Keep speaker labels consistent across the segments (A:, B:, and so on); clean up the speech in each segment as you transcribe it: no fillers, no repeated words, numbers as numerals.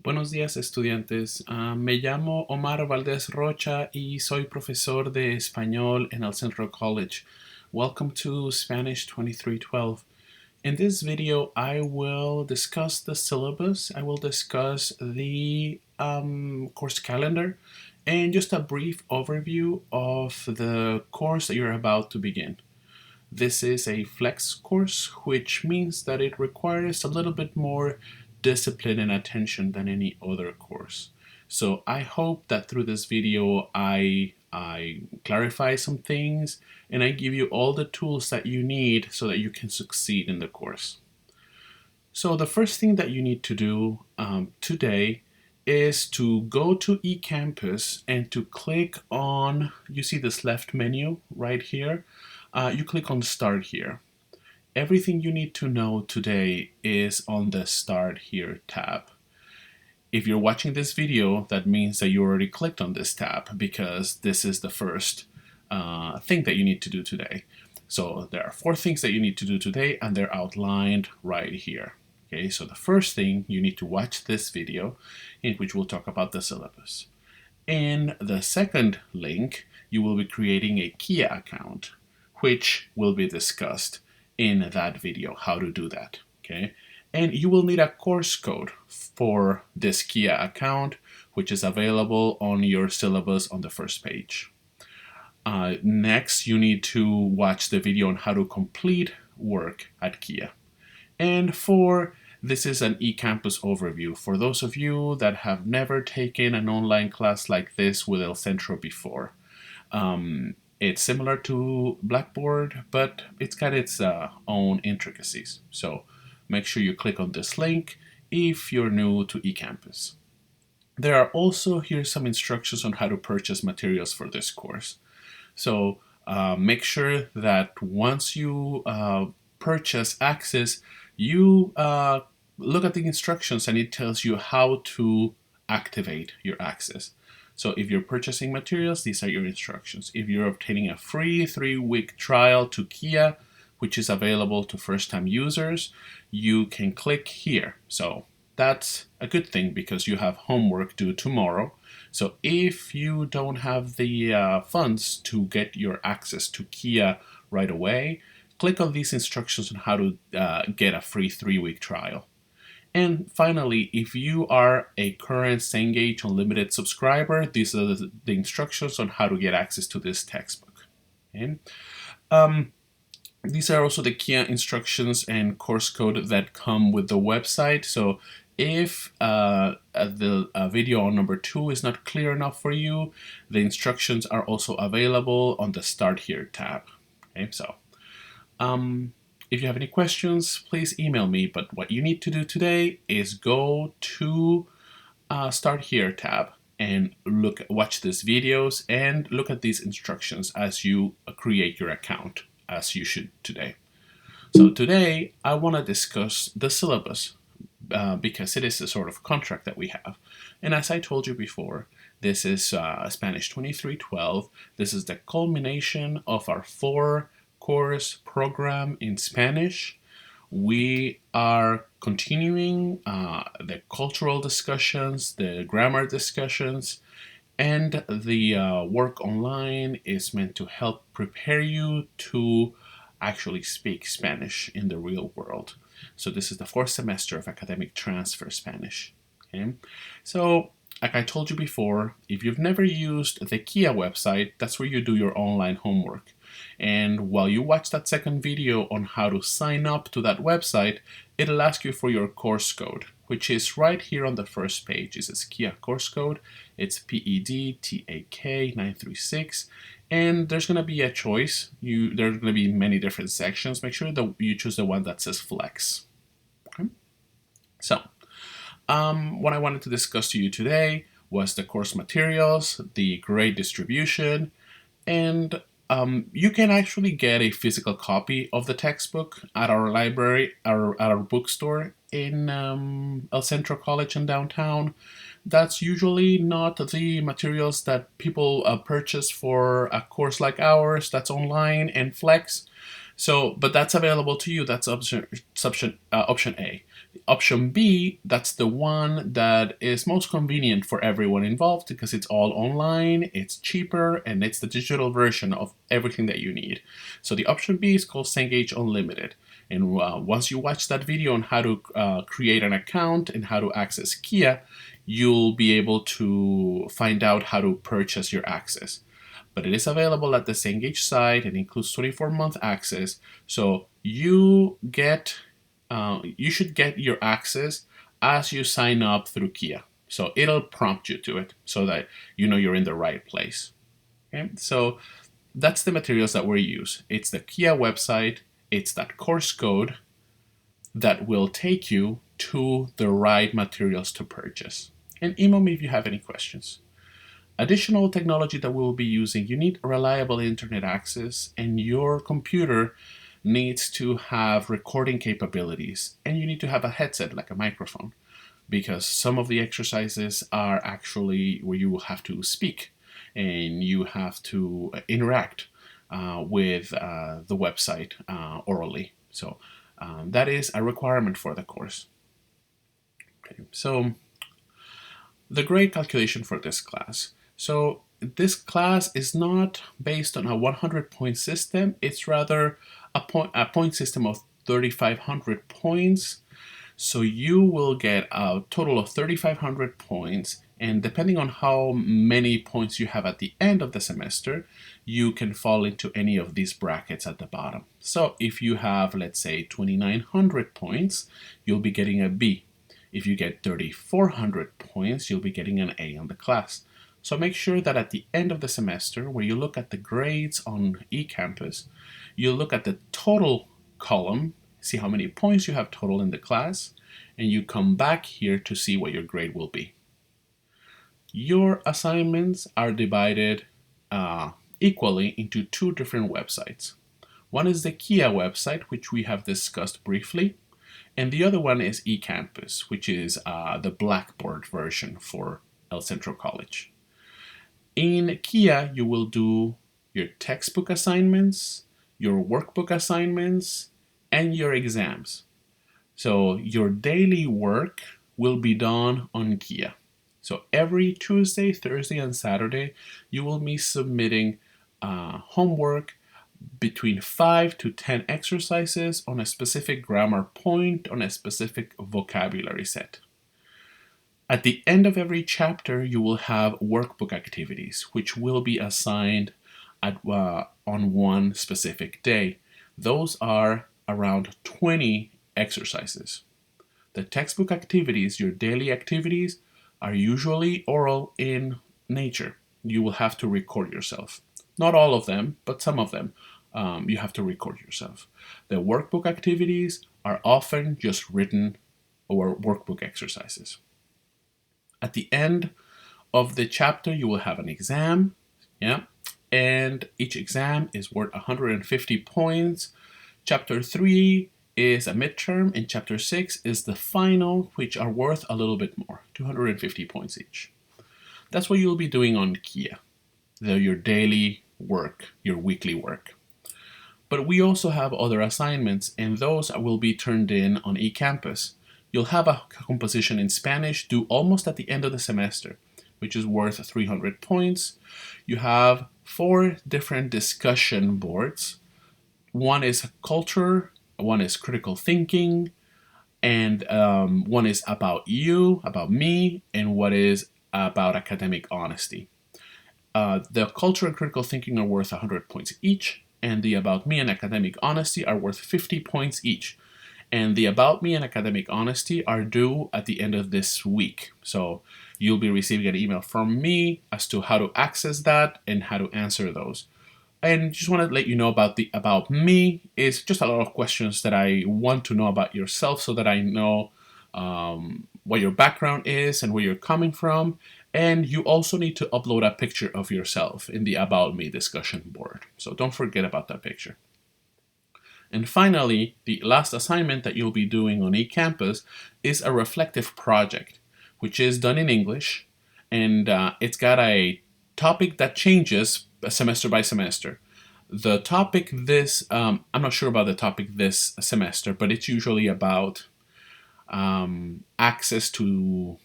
A: Buenos días, estudiantes. Me llamo Omar Valdez Rocha y soy profesor de español en el Central College. Welcome to Spanish 2312. In this video, I will discuss the syllabus, I will discuss the course calendar, and just a brief overview of the course that you're about to begin. This is a flex course, which means that it requires a little bit more discipline and attention than any other course. So I hope that through this video I clarify some things and I give you all the tools that you need so that you can succeed in the course. So the first thing that you need to do today is to go to eCampus and to click on, you see this left menu right here, you click on Start Here. Everything you need to know today is on the Start Here tab. If you're watching this video, that means that you already clicked on this tab because this is the first thing that you need to do today. So there are 4 things that you need to do today and they're outlined right here. Okay, so the first thing, you need to watch this video in which we'll talk about the syllabus. In the second link, you will be creating a Kia account, which will be discussed in that video, how to do that, okay? And you will need a course code for this Kia account, which is available on your syllabus on the first page. Next, you need to watch the video on how to complete work at Kia. And this is an eCampus overview. For those of you that have never taken an online class like this with El Centro before. It's similar to Blackboard, but it's got its own intricacies. So make sure you click on this link if you're new to eCampus. There are also here some instructions on how to purchase materials for this course. So make sure that once you purchase access, you look at the instructions and it tells you how to activate your access. So if you're purchasing materials, these are your instructions. If you're obtaining a free 3-week trial to Kia, which is available to first-time users, you can click here. So that's a good thing because you have homework due tomorrow. So if you don't have the funds to get your access to Kia right away, click on these instructions on how to get a free 3-week trial. And finally, if you are a current Cengage Unlimited subscriber, these are the instructions on how to get access to this textbook. Okay? These are also the Kia instructions and course code that come with the website. So if the video on number 2 is not clear enough for you, the instructions are also available on the Start Here tab. Okay, so if you have any questions, please email me. But what you need to do today is go to Start Here tab and watch these videos and look at these instructions as you create your account, as you should today. So today I want to discuss the syllabus because it is a sort of contract that we have. And as I told you before, this is Spanish 2312. This is the culmination of our 4-course program in Spanish. We are continuing the cultural discussions, the grammar discussions, and the work online is meant to help prepare you to actually speak Spanish in the real world. So this is the 4th semester of Academic Transfer Spanish. Okay? So like I told you before, if you've never used the Kia website, that's where you do your online homework. And while you watch that second video on how to sign up to that website, it'll ask you for your course code, which is right here on the first page. It says Kia course code. It's PEDTAK 936. And there's going to be a choice. There's going to be many different sections. Make sure that you choose the one that says Flex. Okay? So, what I wanted to discuss to you today was the course materials, the grade distribution, and you can actually get a physical copy of the textbook at our library, at our bookstore in El Centro College in downtown. That's usually not the materials that people purchase for a course like ours that's online and flex. So, but that's available to you. That's option A. Option B, that's the one that is most convenient for everyone involved because it's all online, it's cheaper, and it's the digital version of everything that you need. So the option B is called Cengage Unlimited. And once you watch that video on how to create an account and how to access Kia, you'll be able to find out how to purchase your access. But it is available at the Cengage site and includes 24-month access. So you should get your access as you sign up through Kia. So it'll prompt you to it so that you know you're in the right place. Okay, so that's the materials that we use. It's the Kia website, it's that course code that will take you to the right materials to purchase. And email me if you have any questions. Additional technology that we'll be using, you need reliable internet access, and your computer needs to have recording capabilities, and you need to have a headset like a microphone, because some of the exercises are actually where you will have to speak and you have to interact with the website orally. So that is a requirement for the course. Okay, so the grade calculation for this class. So this class is not based on a 100-point system. It's rather a point system of 3,500 points. So you will get a total of 3,500 points, and depending on how many points you have at the end of the semester, you can fall into any of these brackets at the bottom. So if you have, let's say, 2,900 points, you'll be getting a B. If you get 3,400 points, you'll be getting an A on the class. So make sure that at the end of the semester, where you look at the grades on eCampus, you look at the total column, see how many points you have total in the class, and you come back here to see what your grade will be. Your assignments are divided equally into two different websites. One is the Kia website, which we have discussed briefly, and the other one is eCampus, which is the Blackboard version for El Centro College. In Kia, you will do your textbook assignments, your workbook assignments, and your exams. So your daily work will be done on Kia. So every Tuesday, Thursday, and Saturday, you will be submitting homework between 5 to 10 exercises on a specific grammar point, on a specific vocabulary set. At the end of every chapter, you will have workbook activities, which will be assigned on one specific day. Those are around 20 exercises. The textbook activities, your daily activities, are usually oral in nature. You will have to record yourself. Not all of them, but some of them you have to record yourself. The workbook activities are often just written or workbook exercises. At the end of the chapter, you will have an exam, and each exam is worth 150 points. Chapter 3 is a midterm, and Chapter 6 is the final, which are worth a little bit more, 250 points each. That's what you'll be doing on Kia, your daily work, your weekly work. But we also have other assignments, and those will be turned in on eCampus. You'll have a composition in Spanish due almost at the end of the semester, which is worth 300 points. You have 4 different discussion boards. One is culture, one is critical thinking, and one is about you, about me, and what is about academic honesty. The culture and critical thinking are worth 100 points each, and the about me and academic honesty are worth 50 points each. And the about me and academic honesty are due at the end of this week. So you'll be receiving an email from me as to how to access that and how to answer those. And just want to let you know about the about me is just a lot of questions that I want to know about yourself so that I know what your background is and where you're coming from. And you also need to upload a picture of yourself in the about me discussion board. So don't forget about that picture. And finally, the last assignment that you'll be doing on eCampus is a reflective project, which is done in English, and it's got a topic that changes semester by semester. The topic this, I'm not sure about the topic this semester, but it's usually about access to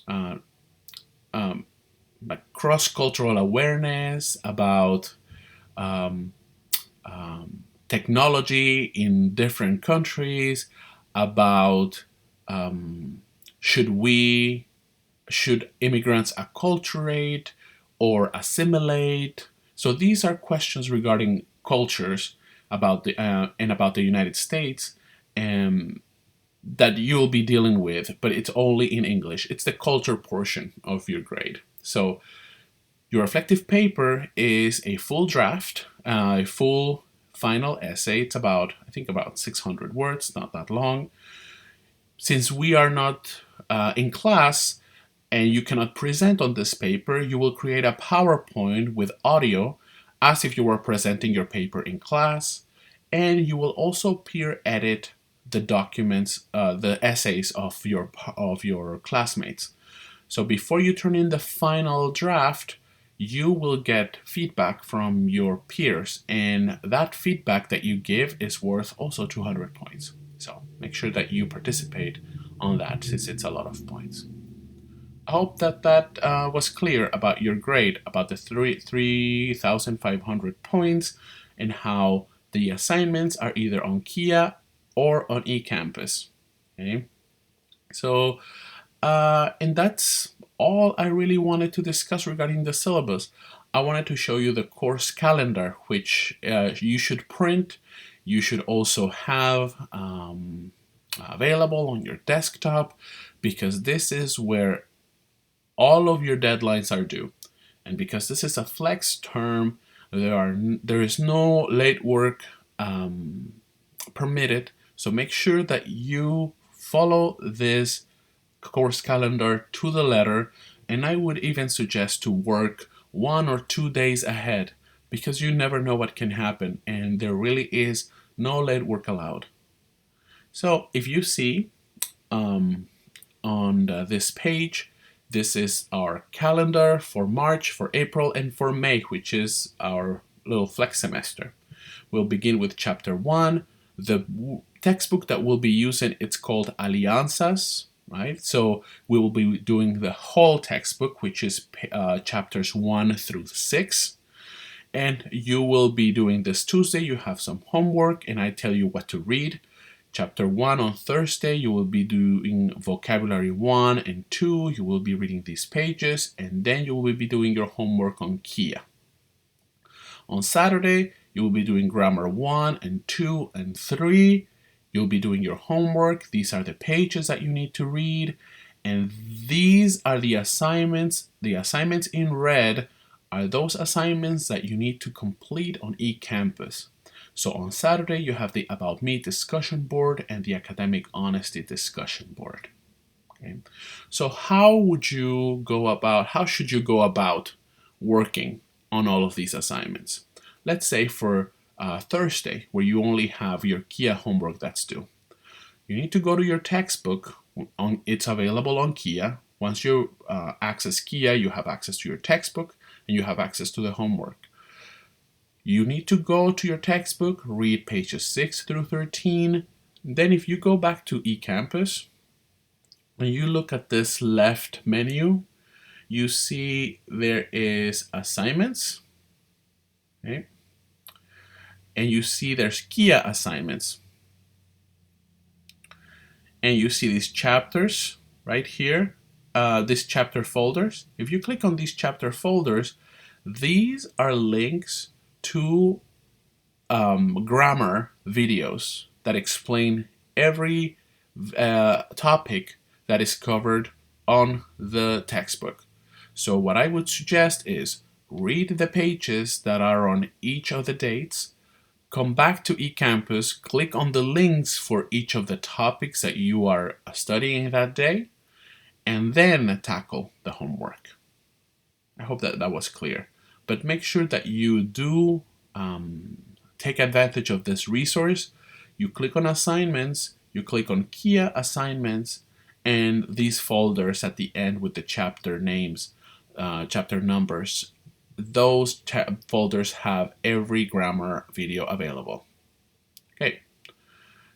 A: uh, um, like cross-cultural awareness, about um, technology in different countries, about um, should we should immigrants acculturate or assimilate? So these are questions regarding cultures about the and about the United States, um, that you'll be dealing with, but it's only in English. It's the culture portion of your grade. So your reflective paper is a full draft, a full final essay. It's about, I think, about 600 words, not that long. Since we are not in class and you cannot present on this paper, you will create a PowerPoint with audio as if you were presenting your paper in class, and you will also peer edit the documents, the essays of your classmates. So before you turn in the final draft, you will get feedback from your peers, and that feedback that you give is worth also 200 points. So make sure that you participate on that, since it's a lot of points. I hope that was clear about your grade, about the 3,500 points, and how the assignments are either on Kia or on eCampus. Okay, so and that's all I really wanted to discuss regarding the syllabus. I wanted to show you the course calendar, which you should print. You should also have available on your desktop, because this is where all of your deadlines are due. And because this is a flex term, there is no late work permitted. So make sure that you follow this course calendar to the letter, and I would even suggest to work 1 or 2 days ahead, because you never know what can happen, and there really is no late work allowed. So if you see on this page, this is our calendar for March, for April, and for May, which is our little flex semester. We'll begin with chapter 1. The textbook that we'll be using, it's called Alianzas, right? So we will be doing the whole textbook, which is chapters 1 through 6. And you will be doing this Tuesday. You have some homework, and I tell you what to read. Chapter 1 on Thursday, you will be doing vocabulary 1 and 2. You will be reading these pages, and then you will be doing your homework on Kia. On Saturday, you will be doing grammar 1 and 2 and 3. You'll be doing your homework. These are the pages that you need to read, and these are the assignments. The assignments in red are those assignments that you need to complete on eCampus. So on Saturday, you have the About Me discussion board and the Academic Honesty discussion board. Okay. So how should you go about working on all of these assignments? Let's say for Thursday, where you only have your Kia homework that's due. You need to go to your textbook. It's available on Kia. Once you access Kia, you have access to your textbook and you have access to the homework. You need to go to your textbook, read pages 6 through 13. Then if you go back to eCampus and you look at this left menu, you see there is assignments. Okay? And you see there's Kia assignments. And you see these chapters right here, these chapter folders. If you click on these chapter folders, these are links to grammar videos that explain every topic that is covered on the textbook. So what I would suggest is read the pages that are on each of the dates, come back to eCampus, click on the links for each of the topics that you are studying that day, and then tackle the homework. I hope that was clear. But make sure that you do take advantage of this resource. You click on assignments, you click on Kia assignments, and these folders at the end with the chapter names, chapter numbers, those folders have every grammar video available. Okay,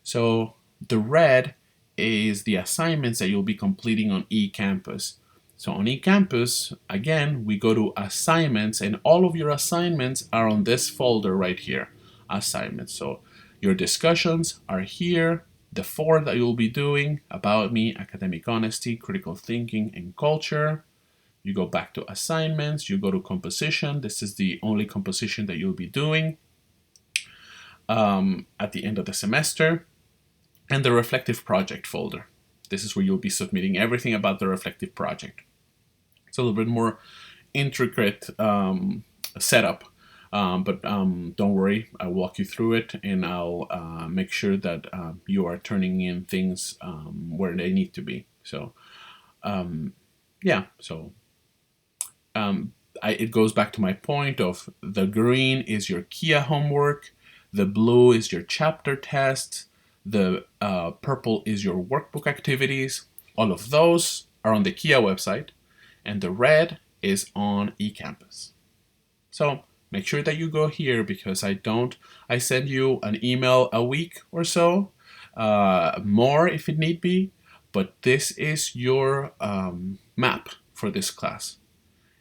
A: so the red is the assignments that you'll be completing on eCampus. So on eCampus, again, we go to assignments, and all of your assignments are on this folder right here, assignments. So your discussions are here, the 4 that you'll be doing, about me, academic honesty, critical thinking, and culture. You go back to assignments, you go to composition. This is the only composition that you'll be doing at the end of the semester. And the reflective project folder. This is where you'll be submitting everything about the reflective project. It's a little bit more intricate setup, but don't worry, I'll walk you through it, and I'll make sure that you are turning in things where they need to be. So yeah, so it goes back to my point of the green is your KIA homework, the blue is your chapter test, the purple is your workbook activities. All of those are on the KIA website, and the red is on eCampus. So make sure that you go here, because I send you an email a week or so, more if it need be, but this is your map for this class.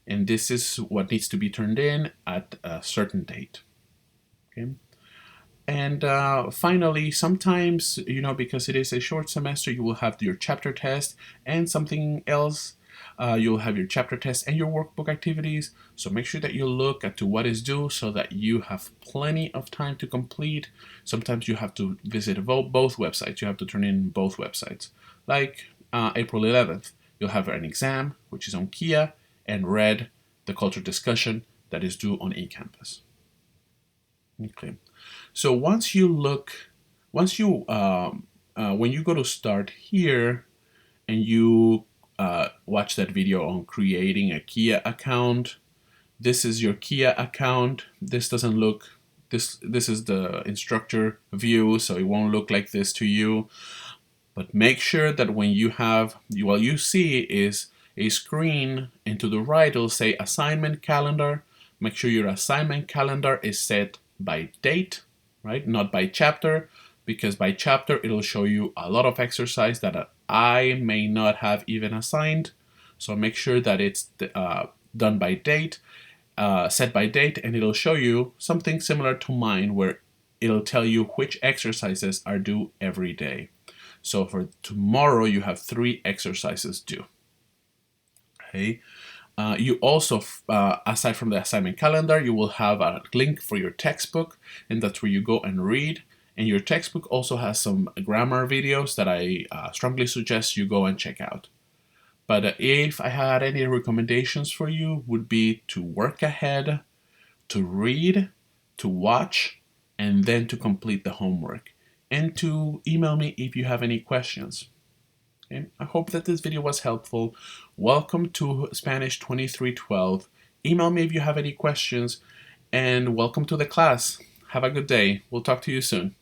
A: And this is what needs to be turned in at a certain date. Okay. And finally, sometimes, because it is a short semester, you will have your chapter test and something else. You'll have your chapter test and your workbook activities. So make sure that you look at what is due so that you have plenty of time to complete. Sometimes you have to visit both websites. You have to turn in both websites. Like April 11th, you'll have an exam, which is on KIA, and red, the culture discussion, that is due on eCampus. Okay. So when you go to start here and you watch that video on creating a KIA account, this is your KIA account. This doesn't look, this is the instructor view, so it won't look like this to you. But make sure that when you have, what you see is a screen, and to the right it'll say assignment calendar. Make sure your assignment calendar is set by date, right? Not by chapter, because by chapter it'll show you a lot of exercise that I may not have even assigned. So make sure that it's done by date, set by date, and it'll show you something similar to mine, where it'll tell you which exercises are due every day. So for tomorrow, you have 3 exercises due. Okay. You also, aside from the assignment calendar, you will have a link for your textbook, and that's where you go and read. And your textbook also has some grammar videos that I strongly suggest you go and check out. But if I had any recommendations for you, would be to work ahead, to read, to watch, and then to complete the homework. And to email me if you have any questions. Okay. I hope that this video was helpful. Welcome to Spanish 2312. Email me if you have any questions, and welcome to the class. Have a good day. We'll talk to you soon.